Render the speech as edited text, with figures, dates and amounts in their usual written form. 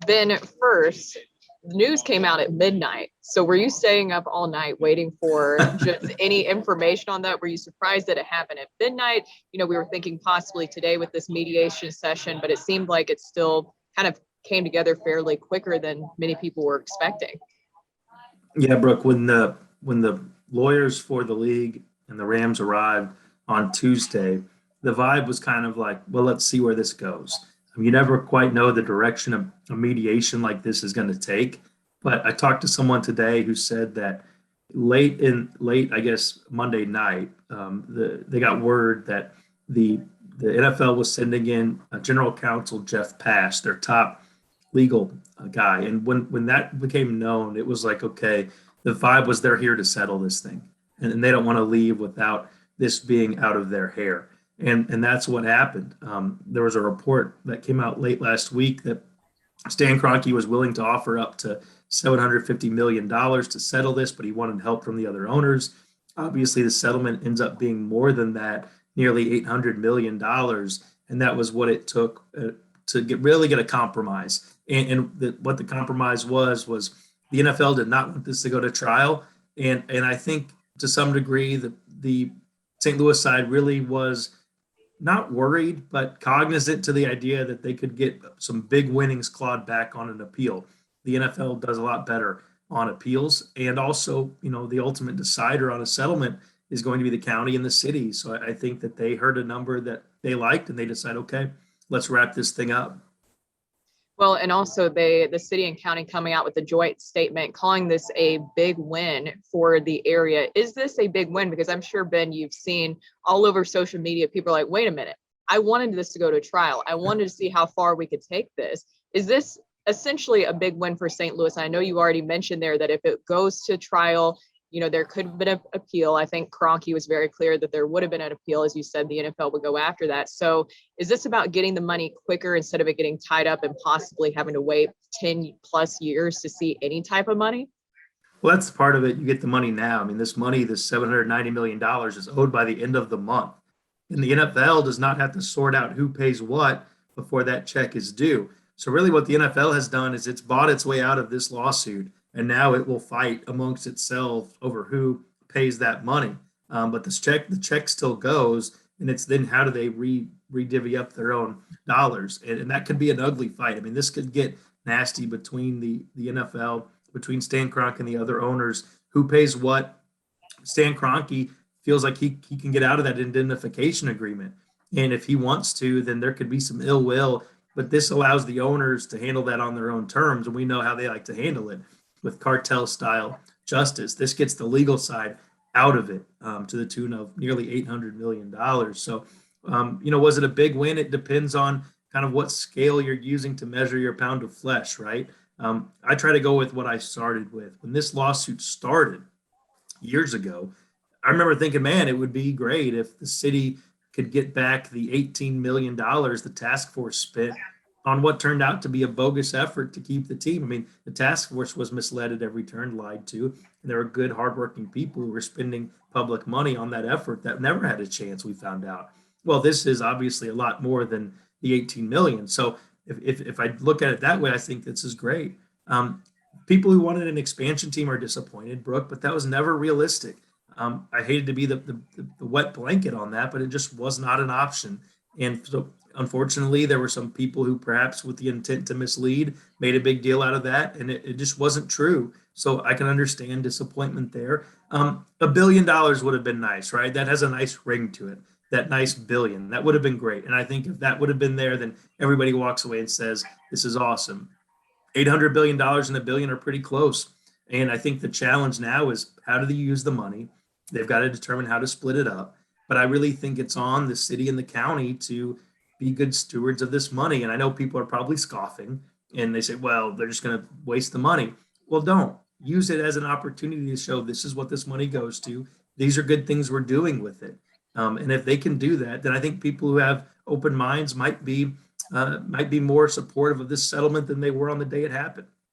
Ben, first, the news came out at midnight. So were you staying up all night waiting for just any information on that? Were you surprised that it happened at midnight? We were thinking possibly today with this mediation session, but it seemed like it still kind of came together fairly quicker than many people were expecting. Yeah, Brooke, when the lawyers for the league and the Rams arrived on Tuesday, the vibe was kind of like, well, let's see where this goes. You never quite know the direction of a mediation like this is going to take. But I talked to someone today who said that late, I guess Monday night, they got word that the the NFL was sending in General Counsel Jeff Pash, their top legal guy. And when that became known, it was like, okay, the vibe was they're here to settle this thing, and they don't want to leave without this being out of their hair. And that's what happened. There was a report that came out late last week that Stan Kroenke was willing to offer up to $750 million to settle this, but he wanted help from the other owners. Obviously, the settlement ends up being more than that, nearly $800 million, and that was what it took to get a compromise. What the compromise was the NFL did not want this to go to trial, and I think to some degree the St. Louis side really was not worried, but cognizant to the idea that they could get some big winnings clawed back on an appeal. The NFL does a lot better on appeals, and also, the ultimate decider on a settlement is going to be the county and the city. So I think that they heard a number that they liked, and they decided, okay, let's wrap this thing up. Well, and also the city and county coming out with a joint statement calling this a big win for the area. Is this a big win? Because I'm sure, Ben, you've seen all over social media, people are like, wait a minute, I wanted this to go to trial. I wanted to see how far we could take this. Is this essentially a big win for St. Louis? I know you already mentioned there that if it goes to trial, there could have been an appeal. I think Kroenke was very clear that there would have been an appeal. As you said, the NFL would go after that. So is this about getting the money quicker instead of it getting tied up and possibly having to wait 10 plus years to see any type of money? Well, that's part of it. You get the money now. I mean, this money, this $790 million is owed by the end of the month. And the NFL does not have to sort out who pays what before that check is due. So really what the NFL has done is it's bought its way out of this lawsuit, and now it will fight amongst itself over who pays that money. But the check still goes, and it's then how do they re-divvy up their own dollars, and that could be an ugly fight. I mean, this could get nasty between the NFL, between Stan Kroenke and the other owners. Who pays what? Stan Kroenke feels like he can get out of that indemnification agreement, and if he wants to, then there could be some ill will. But this allows the owners to handle that on their own terms, and we know how they like to handle it with cartel style justice. This gets the legal side out of it, to the tune of nearly $800 million. So, was it a big win? It depends on kind of what scale you're using to measure your pound of flesh, right? I try to go with what I started with. When this lawsuit started years ago, I remember thinking, man, it would be great if the city could get back the $18 million the task force spent on what turned out to be a bogus effort to keep the team. I mean, the task force was misled at every turn, lied to, and there were good, hardworking people who were spending public money on that effort that never had a chance, we found out. Well, this is obviously a lot more than the 18 million. So if I look at it that way, I think this is great. People who wanted an expansion team are disappointed, Brooke, but that was never realistic. I hated to be the wet blanket on that, but it just was not an option. And so, unfortunately, there were some people who, perhaps with the intent to mislead, made a big deal out of that, and it just wasn't true. So I can understand disappointment there. $1 billion would have been nice, right? That has a nice ring to it. That nice billion, that would have been great. And I think if that would have been there, then everybody walks away and says, this is awesome. $800 billion and a billion are pretty close. And I think the challenge now is how do they use the money? They've got to determine how to split it up. But I really think it's on the city and the county to be good stewards of this money. And I know people are probably scoffing and they say, well, they're just going to waste the money. Well, don't use it as an opportunity to show this is what this money goes to. These are good things we're doing with it. And if they can do that, then I think people who have open minds might be more supportive of this settlement than they were on the day it happened.